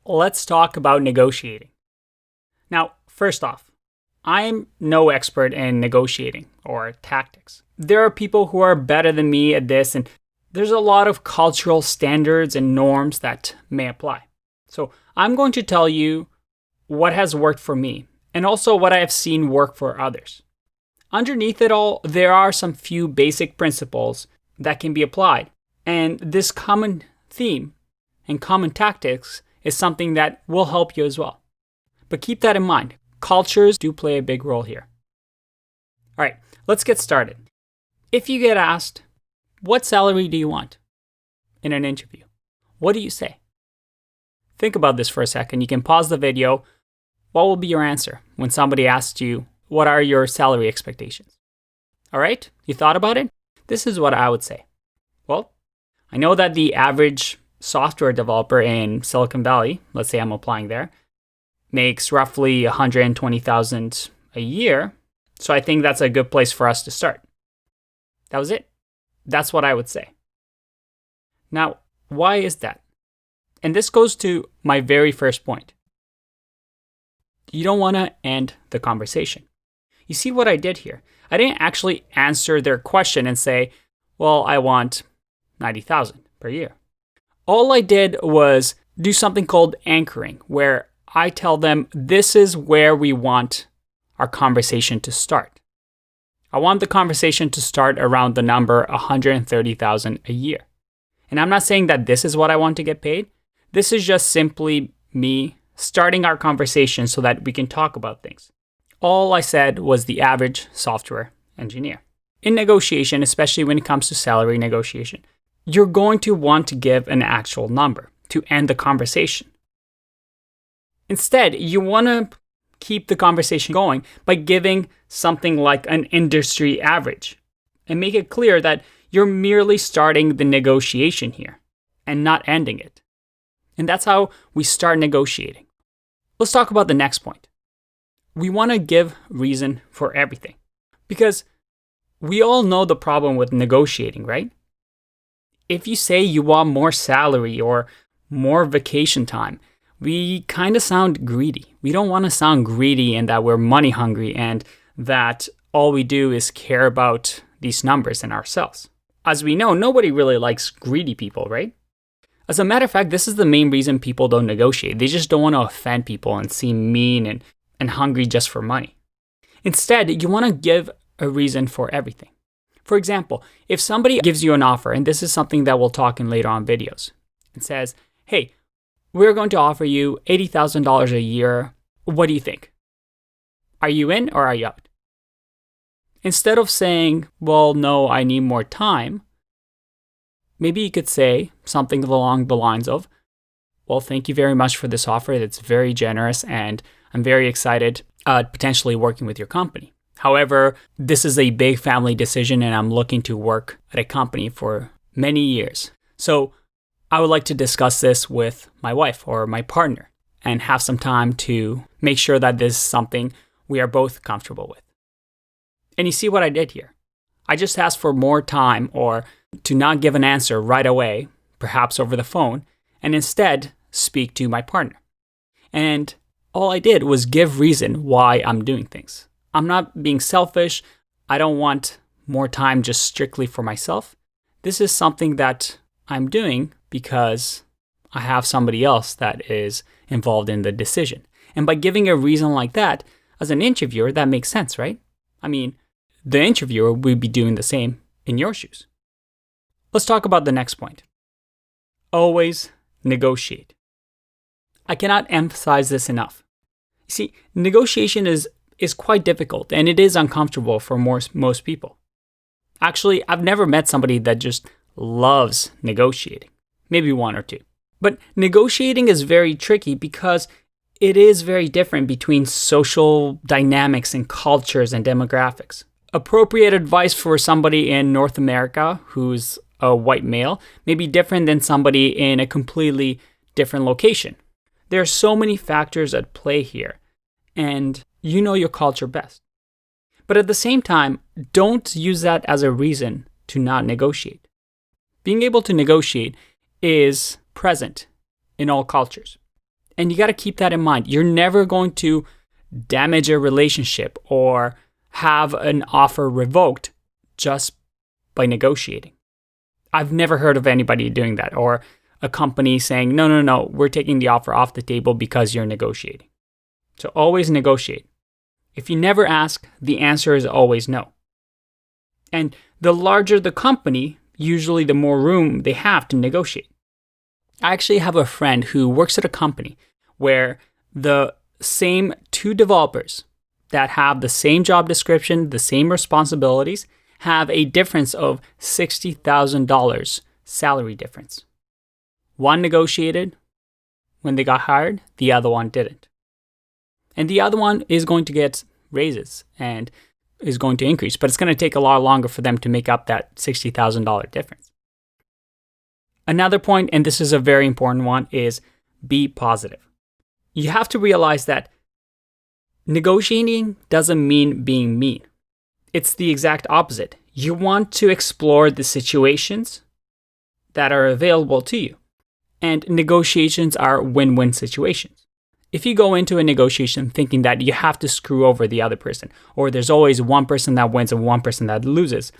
let's talk about negotiating. Now, first off, I'm no expert in negotiating or tactics. There are people who are better than me at this, and there's a lot of cultural standards and norms that may apply. So I'm going to tell you what has worked for me and also what I have seen work for others. Underneath it all, there are some few basic principles that can be applied. And this common theme and common tactics is something that will help you as well. But keep that in mind. Cultures do play a big role here. All right, let's get started. If you get asked, what salary do you want in an interview? What do you say? Think about this for a second. You can pause the video. What will be your answer when somebody asks you, what are your salary expectations? All right, you thought about it? This is what I would say. Well, I know that the average software developer in Silicon Valley, let's say I'm applying there, makes roughly $120,000 a year. So I think that's a good place for us to start. That was it. That's what I would say. Now, why is that? And this goes to my very first point. You don't want to end the conversation. You see what I did here? I didn't actually answer their question and say, well, I want $90,000 per year. All I did was do something called anchoring, where I tell them this is where we want our conversation to start. I want the conversation to start around the number $130,000 a year. And I'm not saying that this is what I want to get paid. This is just simply me starting our conversation so that we can talk about things. All I said was the average software engineer. In negotiation, especially when it comes to salary negotiation, you're going to want to give an actual number to end the conversation. Instead, you want to keep the conversation going by giving something like an industry average and make it clear that you're merely starting the negotiation here and not ending it. And that's how we start negotiating. Let's talk about the next point. We want to give reason for everything because we all know the problem with negotiating, right? If you say you want more salary or more vacation time, we kind of sound greedy. We don't want to sound greedy and that we're money hungry and that all we do is care about these numbers and ourselves. As we know, nobody really likes greedy people, right? As a matter of fact, this is the main reason people don't negotiate. They just don't want to offend people and seem mean and hungry just for money. Instead, you want to give a reason for everything. For example, if somebody gives you an offer, and this is something that we'll talk in later on videos, and says, hey, we're going to offer you $80,000 a year. What do you think? Are you in or are you out? Instead of saying, well, no, I need more time, maybe you could say something along the lines of, well, thank you very much for this offer. It's very generous and I'm very excited potentially working with your company. However, this is a big family decision and I'm looking to work at a company for many years. So I would like to discuss this with my wife or my partner and have some time to make sure that this is something we are both comfortable with. And you see what I did here? I just asked for more time or to not give an answer right away, perhaps over the phone, and instead speak to my partner. And all I did was give reason why I'm doing things. I'm not being selfish. I don't want more time just strictly for myself. This is something that I'm doing because I have somebody else that is involved in the decision. And by giving a reason like that, as an interviewer, that makes sense, right? I mean, the interviewer would be doing the same in your shoes. Let's talk about the next point. Always negotiate. I cannot emphasize this enough. You see, negotiation is quite difficult and it is uncomfortable for most people. Actually, I've never met somebody that just loves negotiating. Maybe one or two. But negotiating is very tricky because it is very different between social dynamics and cultures and demographics. Appropriate advice for somebody in North America who's a white male may be different than somebody in a completely different location. There are so many factors at play here, and you know your culture best. But at the same time, don't use that as a reason to not negotiate. Being able to negotiate is present in all cultures. And you got to keep that in mind. You're never going to damage a relationship or have an offer revoked just by negotiating. I've never heard of anybody doing that, or a company saying, no, we're taking the offer off the table because you're negotiating. So always negotiate. If you never ask, the answer is always no. And the larger the company, usually the more room they have to negotiate. I actually have a friend who works at a company where the same two developers that have the same job description, the same responsibilities, have a difference of $60,000 salary difference. One negotiated when they got hired, the other one didn't. And the other one is going to get raises and is going to increase, but it's going to take a lot longer for them to make up that $60,000 difference. Another point, and this is a very important one, is be positive. You have to realize that negotiating doesn't mean being mean. It's the exact opposite. You want to explore the situations that are available to you. And negotiations are win-win situations. If you go into a negotiation thinking that you have to screw over the other person, or there's always one person that wins and one person that loses,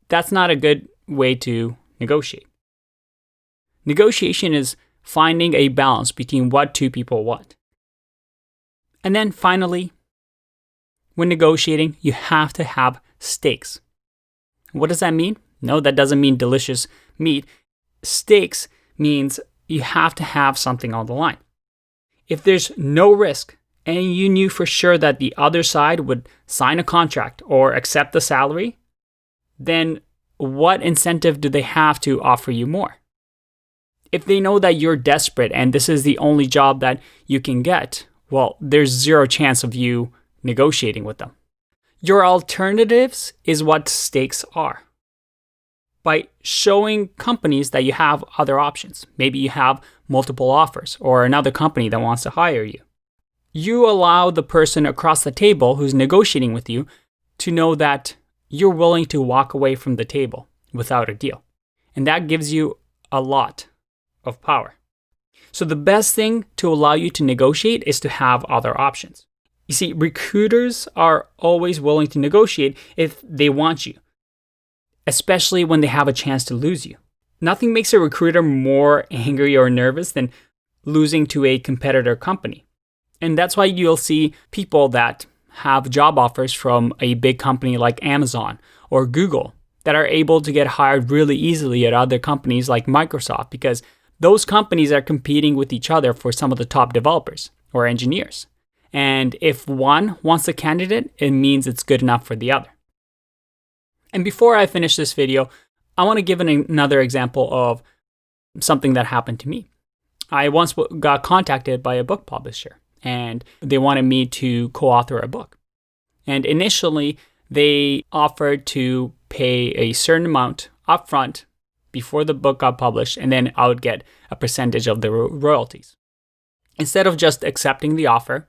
that's not a good way to negotiate. Negotiation is finding a balance between what two people want. And then finally, when negotiating, you have to have stakes. What does that mean? No, that doesn't mean delicious meat. Stakes means you have to have something on the line. If there's no risk and you knew for sure that the other side would sign a contract or accept the salary, then what incentive do they have to offer you more? If they know that you're desperate and this is the only job that you can get, well, there's zero chance of you negotiating with them. Your alternatives is what stakes are. By showing companies that you have other options. Maybe you have multiple offers or another company that wants to hire you. You allow the person across the table who's negotiating with you to know that you're willing to walk away from the table without a deal. And that gives you a lot of power. So the best thing to allow you to negotiate is to have other options. You see, recruiters are always willing to negotiate if they want you, especially when they have a chance to lose you. Nothing makes a recruiter more angry or nervous than losing to a competitor company. And that's why you'll see people that have job offers from a big company like Amazon or Google that are able to get hired really easily at other companies like Microsoft, because those companies are competing with each other for some of the top developers or engineers. And if one wants a candidate, it means it's good enough for the other. And before I finish this video, I want to give another example of something that happened to me. I once got contacted by a book publisher, and they wanted me to co-author a book. And initially, they offered to pay a certain amount upfront before the book got published, and then I would get a percentage of the royalties. Instead of just accepting the offer,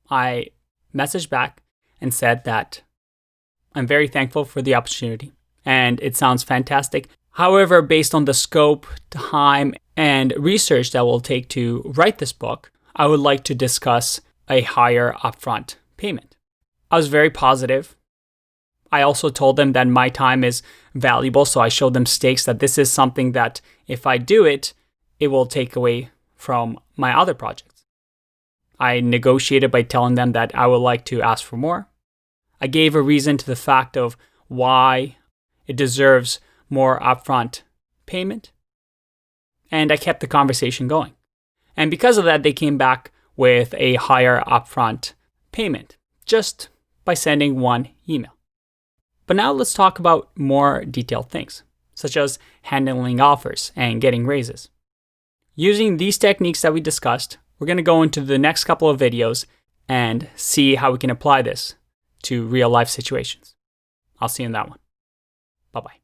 I messaged back and said that I'm very thankful for the opportunity and it sounds fantastic. However, based on the scope, time, and research that will take to write this book, I would like to discuss a higher upfront payment. I was very positive. I also told them that my time is valuable, so I showed them stakes that this is something that if I do it, it will take away from my other projects. I negotiated by telling them that I would like to ask for more. I gave a reason to the fact of why it deserves more upfront payment. And I kept the conversation going. And because of that, they came back with a higher upfront payment just by sending one email. But now let's talk about more detailed things, such as handling offers and getting raises. Using these techniques that we discussed, we're going to go into the next couple of videos and see how we can apply this to real life situations. I'll see you in that one. Bye-bye.